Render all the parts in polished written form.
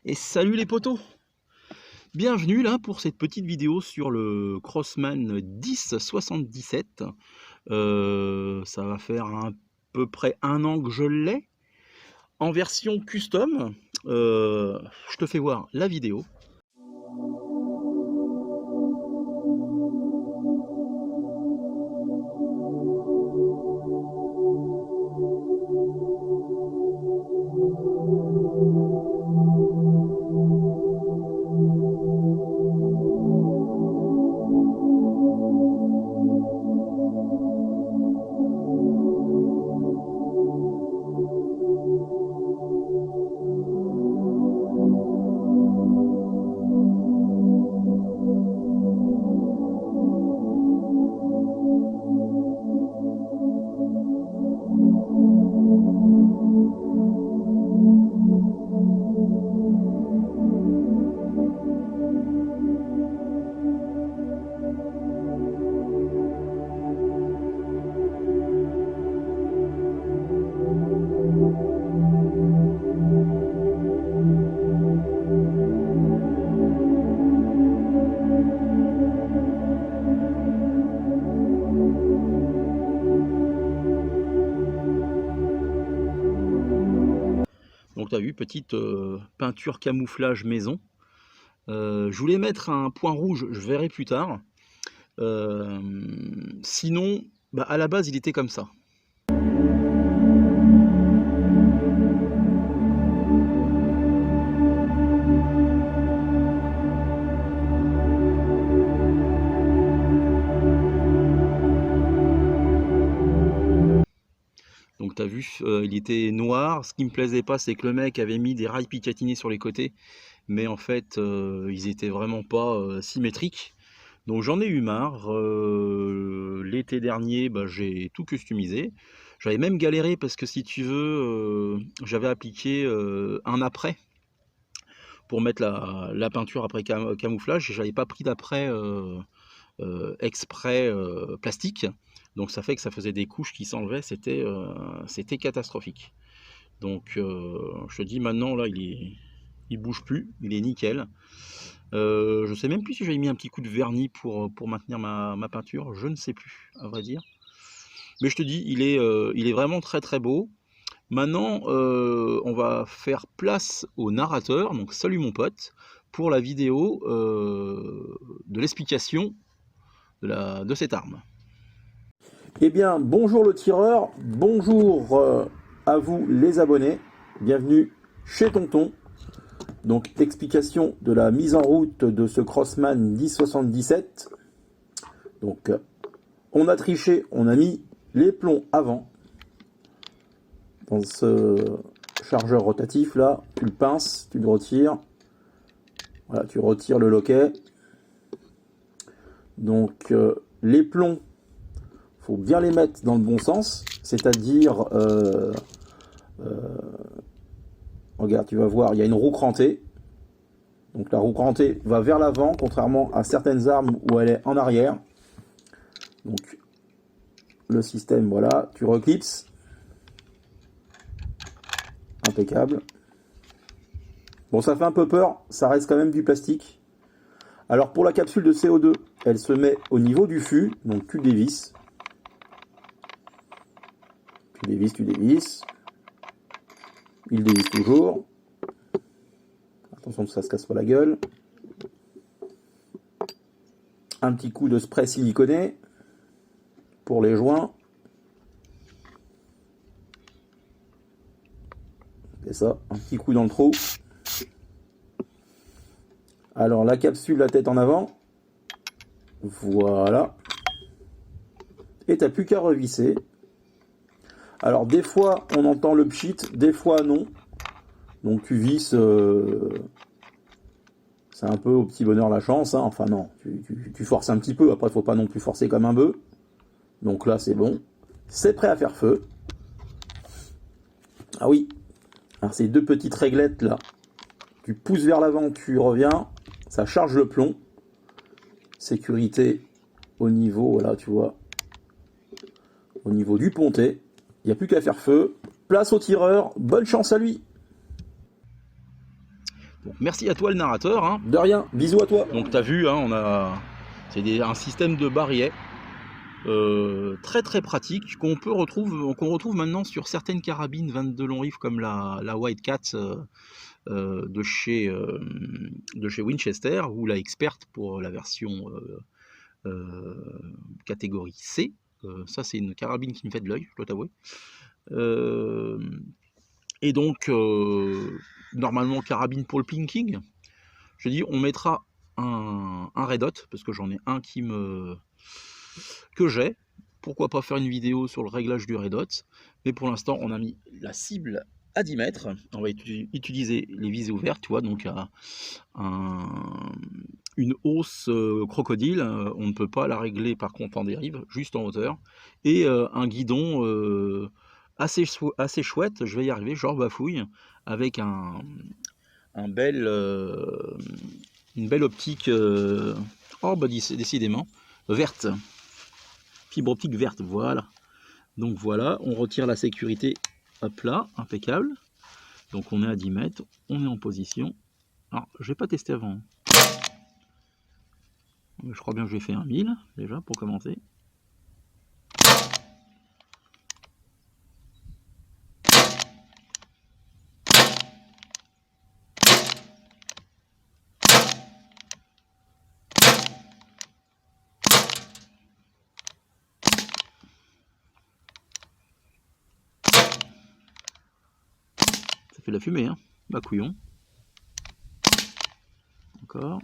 Et salut les potos! Bienvenue là pour cette petite vidéo sur le Crossman 1077. Ça va faire à peu près un an que je l'ai en version custom. Je te fais voir la vidéo. Donc tu as vu, petite peinture camouflage maison. Je voulais mettre un point rouge, je verrai plus tard. Sinon, à la base, il était comme ça. Donc tu as vu, il était noir. Ce qui me plaisait pas, c'est que le mec avait mis des rails picatinés sur les côtés. Mais en fait, ils étaient vraiment pas symétriques. Donc j'en ai eu marre. L'été dernier, j'ai tout customisé. J'avais même galéré parce que si tu veux, j'avais appliqué un après pour mettre la peinture après camouflage. J'avais pas pris d'après exprès plastique. Donc ça fait que ça faisait des couches qui s'enlevaient, c'était catastrophique. Donc je te dis maintenant là il bouge plus, il est nickel. Je sais même plus si j'avais mis un petit coup de vernis pour maintenir ma peinture, je ne sais plus à vrai dire. Mais je te dis, il est vraiment très très beau. Maintenant on va faire place au narrateur, donc salut mon pote, pour la vidéo de l'explication de cette arme. Eh bien, bonjour le tireur, bonjour à vous les abonnés, bienvenue chez Tonton. Donc, explication de la mise en route de ce Crossman 1077. Donc, on a triché, on a mis les plombs avant. Dans ce chargeur rotatif là, tu le pinces, tu le retires. Voilà, tu retires le loquet. Donc, les plombs, faut bien les mettre dans le bon sens, c'est-à-dire, regarde, tu vas voir, il y a une roue crantée. Donc la roue crantée va vers l'avant, contrairement à certaines armes où elle est en arrière. Donc le système, voilà, tu reclipses. Impeccable. Bon, ça fait un peu peur, ça reste quand même du plastique. Alors pour la capsule de CO2, elle se met au niveau du fût, donc tu dévisses. Tu dévisses, tu dévisses. Il dévisse toujours. Attention que ça se casse pas la gueule. Un petit coup de spray siliconé pour les joints. C'est ça, un petit coup dans le trou. Alors la capsule, la tête en avant. Voilà. Et t'as plus qu'à revisser. Alors des fois on entend le pchit, des fois non. Donc tu visses, c'est un peu au petit bonheur la chance, hein. Enfin non, tu forces un petit peu, après faut pas non plus forcer comme un bœuf. Donc là c'est bon, c'est prêt à faire feu. Ah oui, alors ces deux petites réglettes là, tu pousses vers l'avant, tu reviens, ça charge le plomb. Sécurité au niveau, voilà tu vois, au niveau du pontet. Il n'y a plus qu'à faire feu. Place au tireur, bonne chance à lui. Donc, merci à toi le narrateur. Hein. De rien, bisous à toi. Donc tu as vu, hein, c'est un système de barillet très très pratique qu'on retrouve maintenant sur certaines carabines 22 long rifle comme la White Cat de chez Winchester ou la Expert pour la version catégorie C. Ça c'est une carabine qui me fait de l'œil, je dois t'avouer. Et donc normalement carabine pour le pinking. Je dis on mettra un Red Hot parce que j'en ai un que j'ai. Pourquoi pas faire une vidéo sur le réglage du Red Hot, mais pour l'instant on a mis la cible à 10 mètres. On va utiliser les visées ouvertes, tu vois, donc une hausse crocodile, on ne peut pas la régler par contre en dérive, juste en hauteur, et un guidon assez chouette, je vais y arriver, genre bafouille, avec une belle optique, oh bah décidément, verte, fibre optique verte, voilà. Donc voilà, on retire la sécurité, hop là, impeccable. Donc on est à 10 mètres, on est en position. Alors, je vais pas tester avant. Je crois bien que j'ai fait un 1000 déjà pour commencer. Ça fait de la fumée, hein. Bah couillon. Encore.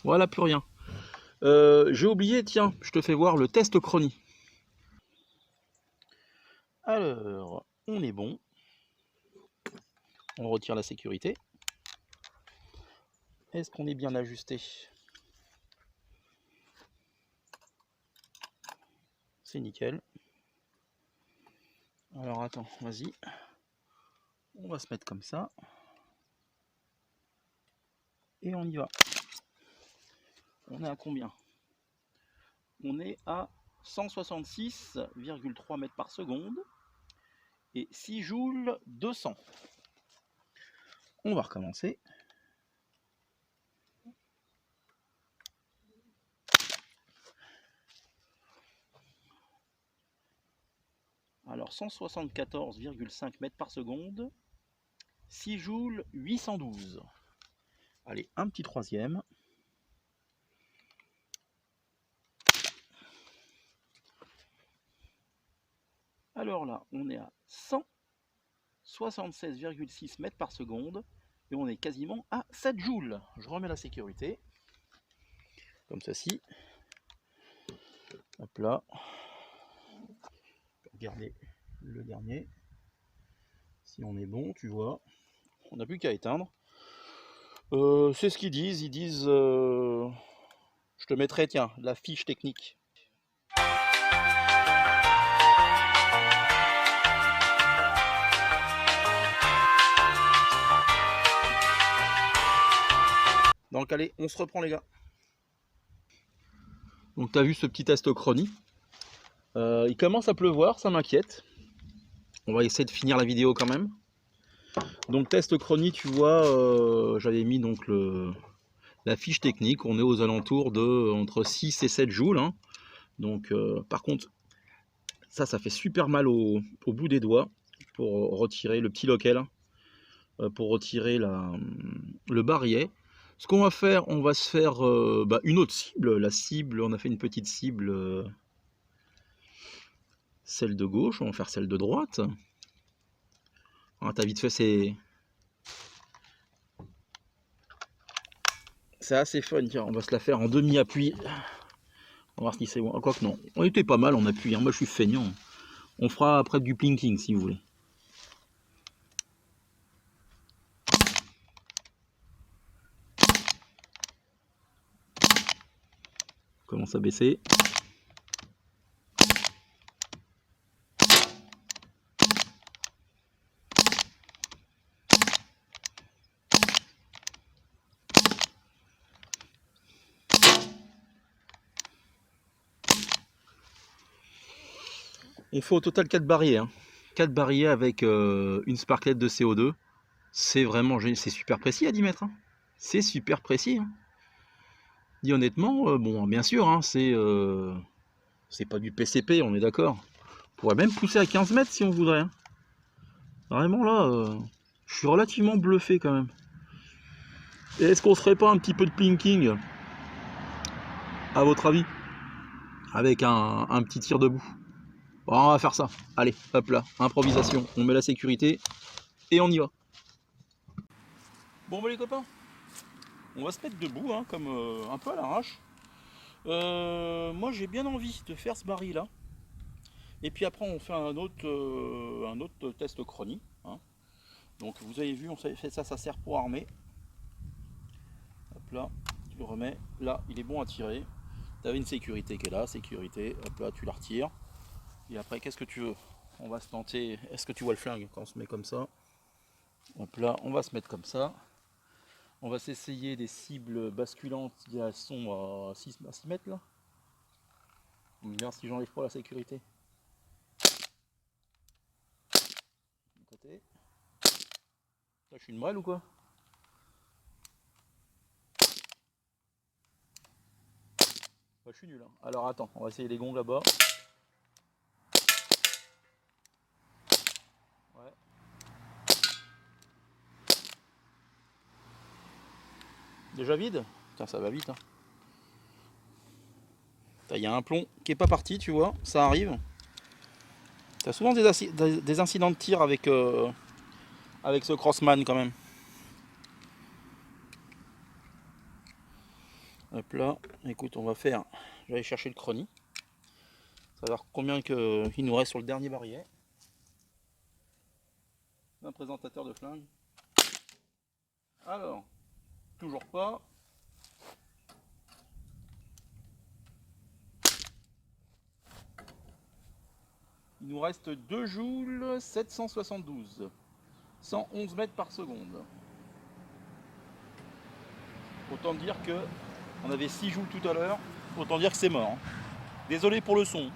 Voilà, plus rien. J'ai oublié, tiens, je te fais voir le test chronie. Alors, on est bon. On retire la sécurité. Est-ce qu'on est bien ajusté? C'est nickel. Alors attends, vas-y. On va se mettre comme ça. Et on y va. On est à combien? On est à 166,3 mètres par seconde et 6 joules 200. On va recommencer. Alors 174,5 mètres par seconde, 6 joules 812. Allez, un petit troisième. Alors là, on est à 176,6 mètres par seconde et on est quasiment à 7 joules. Je remets la sécurité, comme ceci. Hop là. Regardez le dernier. Si on est bon, tu vois, on n'a plus qu'à éteindre. C'est ce qu'ils disent. Ils disent, je te mettrai, tiens, la fiche technique. Donc allez, on se reprend les gars. Donc tu as vu ce petit test chronie. Il commence à pleuvoir, ça m'inquiète. On va essayer de finir la vidéo quand même. Donc test chronie, tu vois, j'avais mis donc la fiche technique. On est aux alentours de entre 6 et 7 joules. Hein. Donc par contre, ça fait super mal au bout des doigts pour retirer le petit loquel, pour retirer le barillet. Ce qu'on va faire, on va se faire une autre cible. La cible, on a fait une petite cible, celle de gauche, on va faire celle de droite. Ah, t'as vite fait, c'est assez fun. Tiens, on va se la faire en demi-appui. On va voir si c'est bon. Quoique non, on était pas mal en appui. Hein. Moi, je suis feignant. On fera après du plinking si vous voulez. Commence à baisser. Il faut au total 4 barilles. Hein. 4 barilles avec une sparklette de CO2. C'est vraiment c'est super précis à 10 mètres. Hein. C'est super précis. Hein. Dit honnêtement, bon, bien sûr, hein, c'est pas du PCP, on est d'accord. On pourrait même pousser à 15 mètres si on voudrait. Hein. Vraiment là, je suis relativement bluffé quand même. Et est-ce qu'on ferait pas un petit peu de plinking, à votre avis, avec un petit tir debout? Bon, on va faire ça. Allez, hop là, improvisation. On met la sécurité et on y va. Bon, bah les copains, on va se mettre debout, hein, comme un peu à l'arrache. Moi, j'ai bien envie de faire ce baril là. Et puis après, on fait un autre test chronie. Hein. Donc, vous avez vu, on fait ça, ça sert pour armer. Hop là, tu le remets. Là, il est bon à tirer. Tu avais une sécurité qui est là, sécurité. Hop là, tu la retires. Et après, qu'est-ce que tu veux? On va se tenter. Est-ce que tu vois le flingue quand on se met comme ça? Hop là, on va se mettre comme ça. On va s'essayer des cibles basculantes qui sont à 6 mètres là. On va bien si j'enlève pas la sécurité. De côté. Là, je suis une brêle ou quoi? Bah, je suis nul. Hein. Alors attends, on va essayer les gonds là-bas. Ouais. Déjà vide? Putain, ça va vite. Hein. Il y a un plomb qui est pas parti, tu vois, ça arrive. T'as souvent des incidents de tir avec ce Crossman quand même. Hop là, écoute, on va faire. Je vais aller chercher le chronie. Savoir combien il nous reste sur le dernier barillet. Un présentateur de flingue. Alors, toujours pas. Il nous reste 2 joules 772. 111 mètres par seconde. Autant dire que on avait 6 joules tout à l'heure. Autant dire que c'est mort. Désolé pour le son.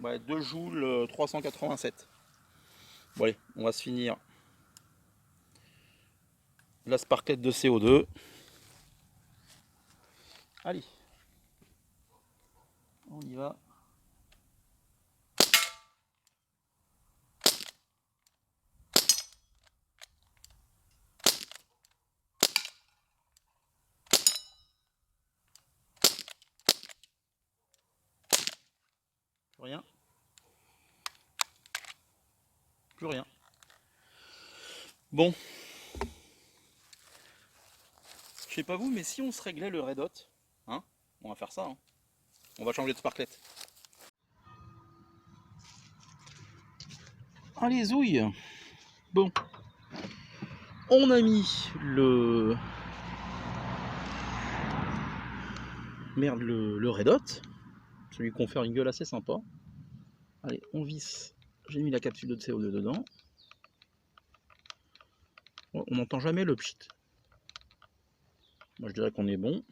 Ouais, 2 joules 387. Bon allez, on va se finir la sparklette de CO2. Allez, on y va. Plus rien. Plus rien. Bon. Je sais pas vous, mais si on se réglait le red hot, hein, on va faire ça. Hein. On va changer de sparklette. Allez, zouille. Bon. On a mis le... Merde, le red hot. Celui qu'on fait une gueule assez sympa. Allez, on visse. J'ai mis la capsule de CO2 dedans. On n'entend jamais le pchit. Moi je dirais qu'on est bon.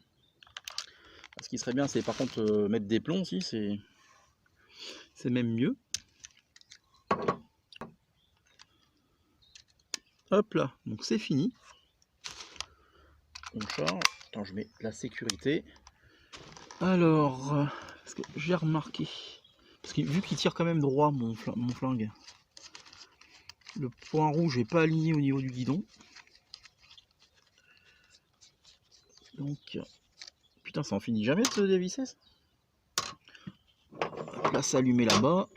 Ce qui serait bien, c'est par contre mettre des plombs aussi, c'est même mieux. Hop là, donc c'est fini. On charge. Attends, je mets la sécurité. Alors, parce que j'ai remarqué, parce que vu qu'il tire quand même droit mon flingue, le point rouge n'est pas aligné au niveau du guidon. Donc, putain, ça en finit jamais de se dévisser. Là, c'est allumé là-bas.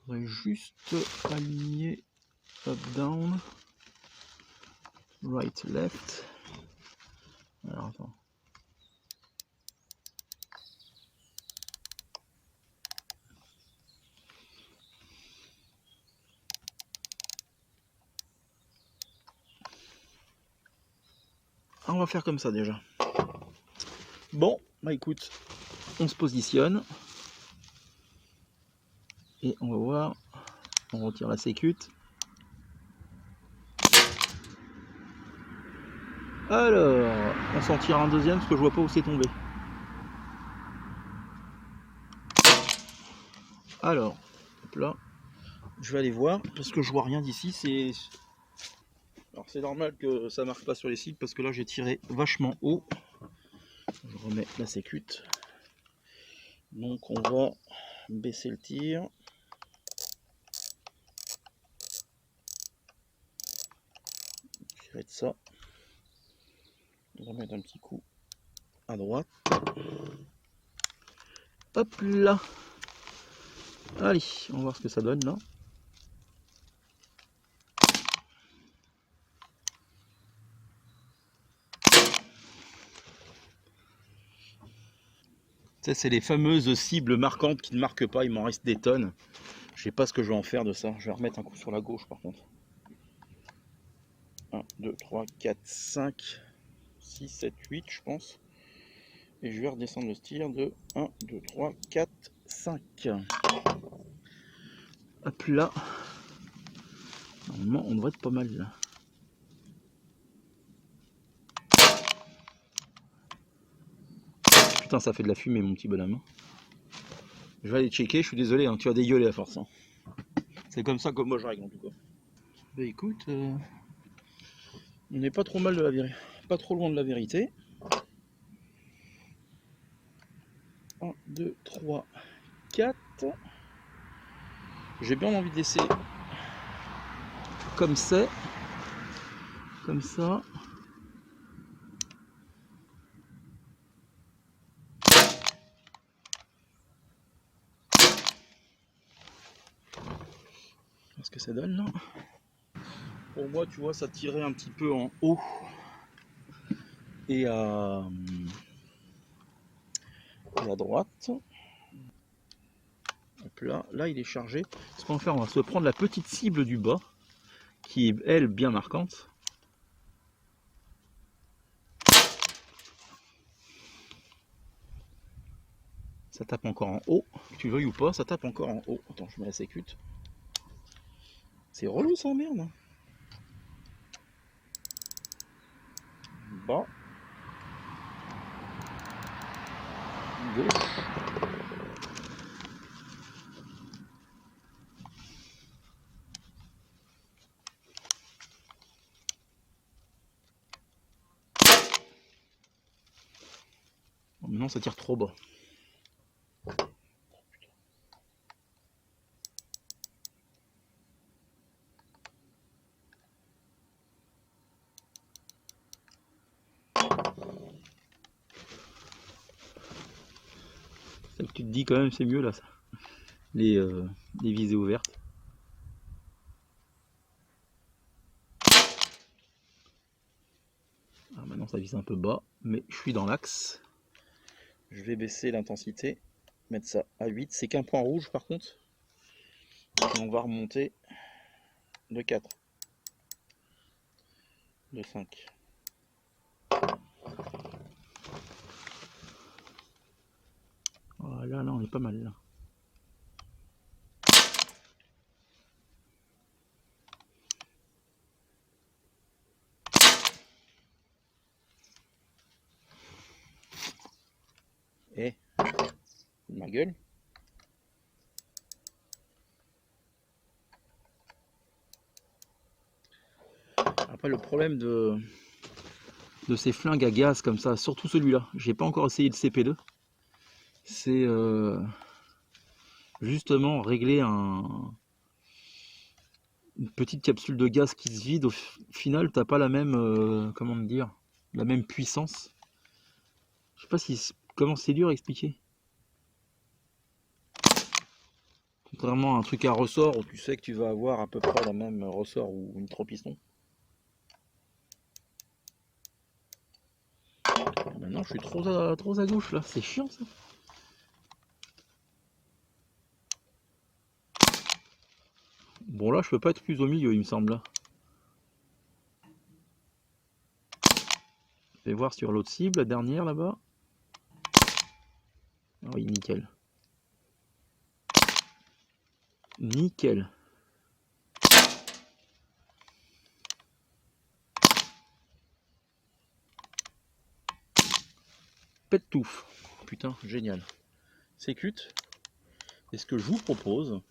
On va juste aligner up, down, right, left. Alors, attends. On va faire comme ça déjà. Bon, bah écoute, on se positionne. Et on va voir. On retire la sécute. Alors, on s'en tire un deuxième parce que je vois pas où c'est tombé. Alors, hop là, je vais aller voir parce que je vois rien d'ici. Alors c'est normal que ça marque pas sur les cibles parce que là j'ai tiré vachement haut. Je remets la sécute. Donc on va baisser le tir. Tirer de ça. On va mettre un petit coup à droite. Hop là. Allez, on va voir ce que ça donne là. Ça, c'est les fameuses cibles marquantes qui ne marquent pas, il m'en reste des tonnes. Je sais pas ce que je vais en faire de ça. Je vais remettre un coup sur la gauche par contre. 1, 2, 3, 4, 5, 6, 7, 8 je pense. Et je vais redescendre le tir de 1, 2, 3, 4, 5. Hop là. Normalement on devrait être pas mal là. Putain, ça fait de la fumée mon petit bonhomme. Je vais aller checker, je suis désolé, hein, tu vas dégueuler à force. Hein. C'est comme ça que moi je règle en tout cas. Bah écoute, on n'est pas trop mal de la vérité, pas trop loin de la vérité. 1, 2, 3, 4. J'ai bien envie de laisser comme c'est, comme ça. Ce que ça donne là. Pour moi, tu vois, ça tirait un petit peu en haut et à droite. Hop là, là il est chargé. Ce qu'on va faire, on va se prendre la petite cible du bas, qui est elle bien marquante. Ça tape encore en haut, que tu le veuilles ou pas, ça tape encore en haut. Attends, je mets la sécute. C'est relou ça, merde. Bas. Gauche. Bon, maintenant ça tire trop bas. C'est que tu te dis quand même c'est mieux là, ça. Les visées ouvertes. Alors maintenant ça vise un peu bas, mais je suis dans l'axe. Je vais baisser l'intensité, mettre ça à 8. C'est qu'un point rouge par contre. Et on va remonter de 4, de 5. Voilà, là on est pas mal là. Eh, de ma gueule. Après, le problème de ces flingues à gaz comme ça, surtout celui-là, j'ai pas encore essayé le CP2, c'est justement régler une petite capsule de gaz qui se vide. Au final, t'as pas la même, comment dire, la même puissance. Je sais pas comment c'est dur à expliquer. Contrairement à un truc à ressort où tu sais que tu vas avoir à peu près la même ressort ou une trop-piston. Maintenant, je suis trop à gauche là, c'est chiant ça. Bon là, je peux pas être plus au milieu, il me semble là. Je vais voir sur l'autre cible, la dernière là-bas. Ah oui, nickel. Nickel. Pète tout. Putain, génial. C'est cut. Et ce que je vous propose,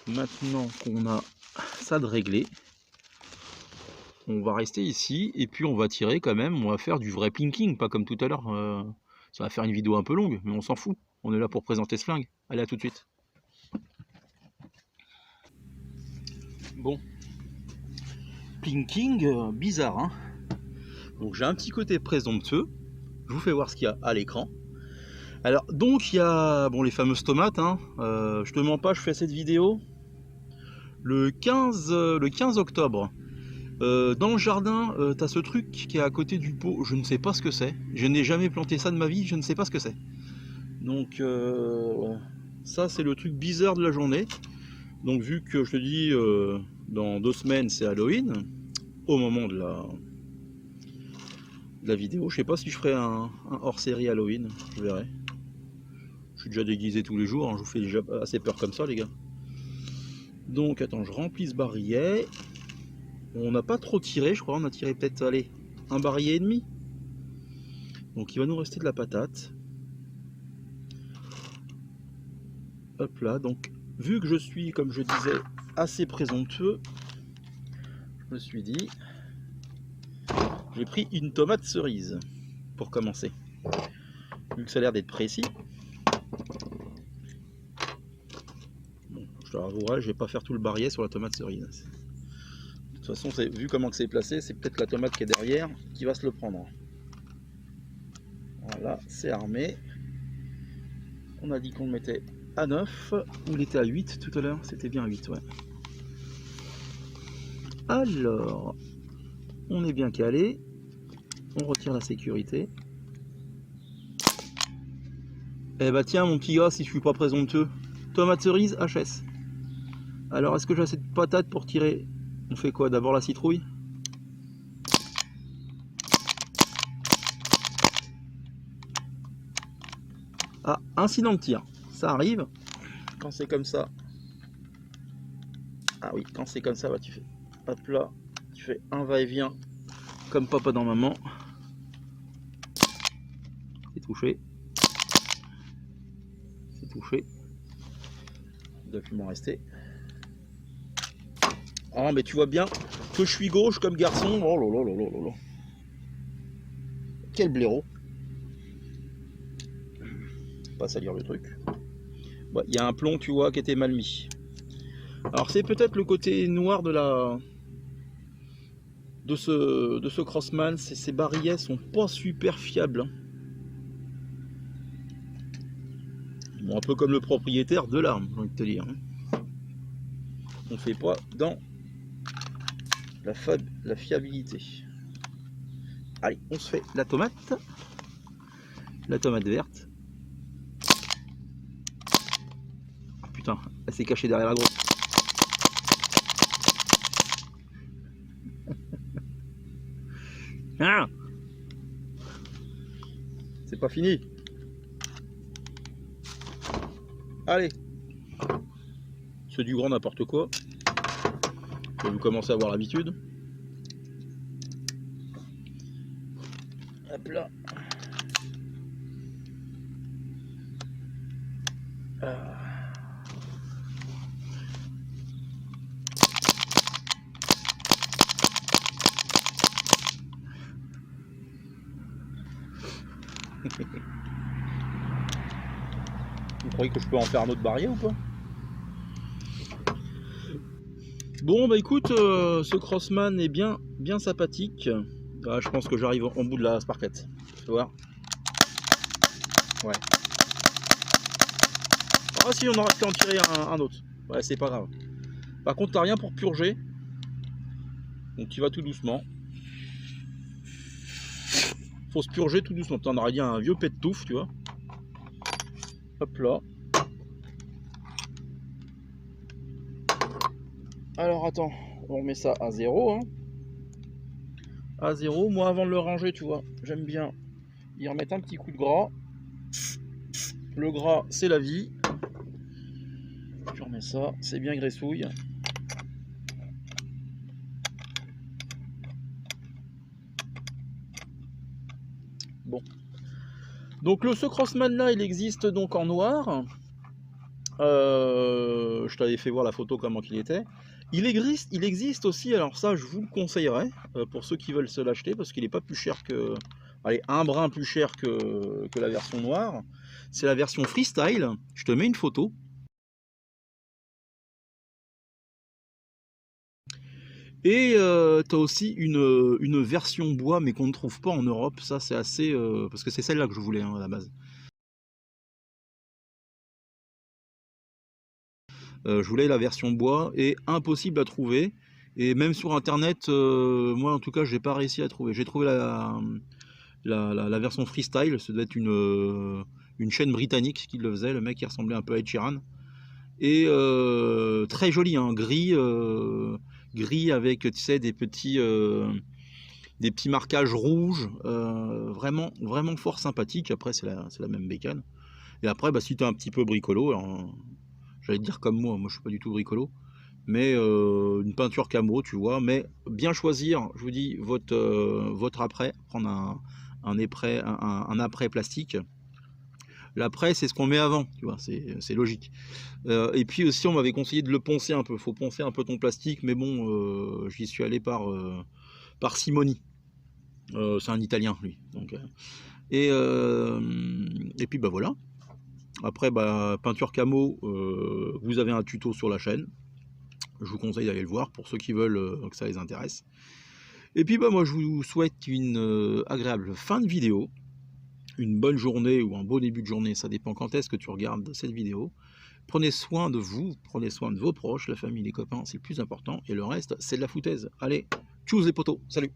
maintenant qu'on a ça de réglé, on va rester ici et puis on va tirer quand même, on va faire du vrai pinking, pas comme tout à l'heure. Ça va faire une vidéo un peu longue, mais on s'en fout. On est là pour présenter ce flingue. Allez, à tout de suite. Bon. Pinking, bizarre, hein. Donc j'ai un petit côté présomptueux. Je vous fais voir ce qu'il y a à l'écran. Alors, donc il y a bon, les fameuses tomates, hein. Je te mens pas, je fais cette vidéo le 15 octobre. Dans le jardin, tu as ce truc qui est à côté du pot, je ne sais pas ce que c'est. Je n'ai jamais planté ça de ma vie, je ne sais pas ce que c'est. Donc, ça, c'est le truc bizarre de la journée. Donc, vu que je te dis, dans 2 semaines, c'est Halloween, au moment de la vidéo, je sais pas si je ferai un hors-série Halloween, je verrai. Je suis déjà déguisé tous les jours, hein, je vous fais déjà assez peur comme ça, les gars. Donc, attends, je remplis ce barillet. On n'a pas trop tiré, je crois, on a tiré peut-être, allez, un barillet et demi. Donc il va nous rester de la patate. Hop là, donc vu que je suis, comme je disais, assez présomptueux, je me suis dit, j'ai pris une tomate cerise pour commencer. Vu que ça a l'air d'être précis. Bon, je te l'avouerai, je vais pas faire tout le barillet sur la tomate cerise. De toute façon, vu comment c'est placé, c'est peut-être la tomate qui est derrière qui va se le prendre. Voilà, c'est armé. On a dit qu'on le mettait à 9, ou il était à 8 tout à l'heure, c'était bien à 8, ouais. Alors, on est bien calé, on retire la sécurité. Eh bah tiens mon petit gars, si je suis pas présomptueux, tomate cerise HS. Alors est-ce que j'ai assez de patates pour tirer? On fait quoi? D'abord la citrouille? Ah, incident de tir, ça arrive. Quand c'est comme ça. Ah oui, quand c'est comme ça, bah tu fais. Hop là, tu fais un va-et-vient comme papa dans maman. C'est touché. C'est touché. Il doit plus m'en rester. Ah mais tu vois bien que je suis gauche comme garçon. Oh là là là là là là. Quel blaireau. Pas salir le truc. Il y a un plomb, tu vois, qui était mal mis. Alors c'est peut-être le côté noir de ce Crossman. Ces barillets sont pas super fiables, hein. Bon, un peu comme le propriétaire de l'arme, j'ai envie de te dire, hein. On fait pas dans la fiabilité. Allez, on se fait la tomate verte. Oh, putain, elle s'est cachée derrière la grosse. Ah, c'est pas fini. Allez, c'est du grand n'importe quoi. Vous commencez à avoir l'habitude. Hop là. Vous croyez que je peux en faire un autre barrière ou pas? Bon bah écoute, ce Crossman est bien sympathique. Ah, je pense que j'arrive en bout de la sparkette. Tu vois? Ouais. Ah si, on aurait pu en tirer un autre. Ouais, c'est pas grave. Par contre, t'as rien pour purger. Donc tu vas tout doucement. Faut se purger tout doucement. T'en aurais dit un vieux pet de touffe, tu vois. Hop là. Alors attends, on remet ça à 0. Hein. À 0. Moi, avant de le ranger, tu vois, j'aime bien y remettre un petit coup de gras. Le gras, c'est la vie. Je remets ça, c'est bien graissouille. Bon. Donc ce Crossman là, il existe donc en noir. Je t'avais fait voir la photo comment il était. Il existe aussi, alors ça je vous le conseillerais pour ceux qui veulent se l'acheter parce qu'il n'est pas plus cher que... Allez, un brin plus cher que la version noire. C'est la version freestyle. Je te mets une photo. Et tu as aussi une version bois mais qu'on ne trouve pas en Europe. Ça c'est assez... parce que c'est celle-là que je voulais hein, à la base. Je voulais la version bois et impossible à trouver. Et même sur internet, moi en tout cas, j'ai pas réussi à trouver. J'ai trouvé la version freestyle, ça doit être une chaîne britannique qui le faisait. Le mec qui ressemblait un peu à Ed Sheeran. Et très joli, hein, gris avec tu sais, des petits marquages rouges. Vraiment fort sympathique. Après, c'est la même bécane. Et après, bah, si tu es un petit peu bricolo, alors, j'allais te dire comme moi je suis pas du tout bricolo, mais une peinture camo, tu vois, mais bien choisir, je vous dis, votre après, prendre un après plastique. L'après, c'est ce qu'on met avant, tu vois, c'est logique. Et puis aussi, on m'avait conseillé de le poncer un peu, faut poncer un peu ton plastique, mais bon, j'y suis allé par Simoni. C'est un Italien, lui. Donc, et puis, bah voilà. Après, bah, peinture camo, vous avez un tuto sur la chaîne. Je vous conseille d'aller le voir pour ceux qui veulent que ça les intéresse. Et puis bah moi je vous souhaite une agréable fin de vidéo, une bonne journée ou un beau début de journée, ça dépend quand est-ce que tu regardes cette vidéo. Prenez soin de vous, prenez soin de vos proches, la famille, les copains, c'est le plus important, et le reste c'est de la foutaise. Allez, tchuss les potos, salut.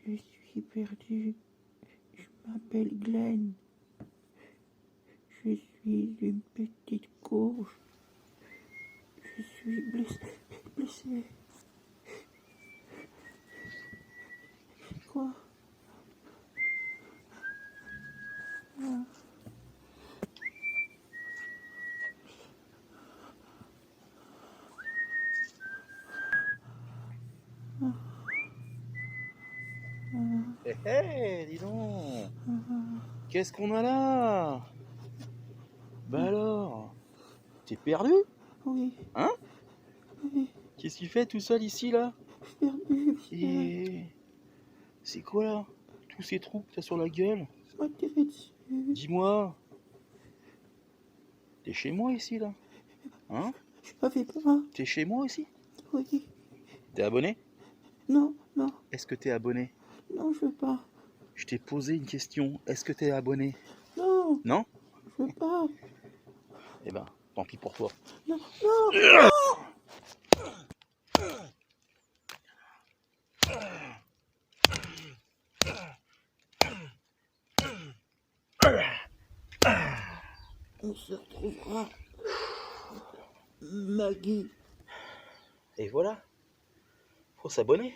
Je suis perdu. Je m'appelle Glenn. Je suis une petite courge. Je suis blessé. Quoi? Ah. Dis donc, qu'est-ce qu'on a là? Bah alors, t'es perdu? Oui. Hein? Oui. Qu'est-ce qu'il fait tout seul ici là? Perdu. Et C'est quoi là? Tous ces trous que t'as sur la gueule? Je m'a tiré dessus. Dis-moi. T'es chez moi ici là? Hein? Je m'avais pas. T'es chez moi ici? Oui. T'es abonné? Non, non, Est-ce que t'es abonné? non, je veux pas. Je t'ai posé une question. Est-ce que t'es abonné? Non, Non? je veux pas. Eh ben, tant pis pour toi. Non, non. On se retrouvera. Maggie. Et voilà. Faut s'abonner.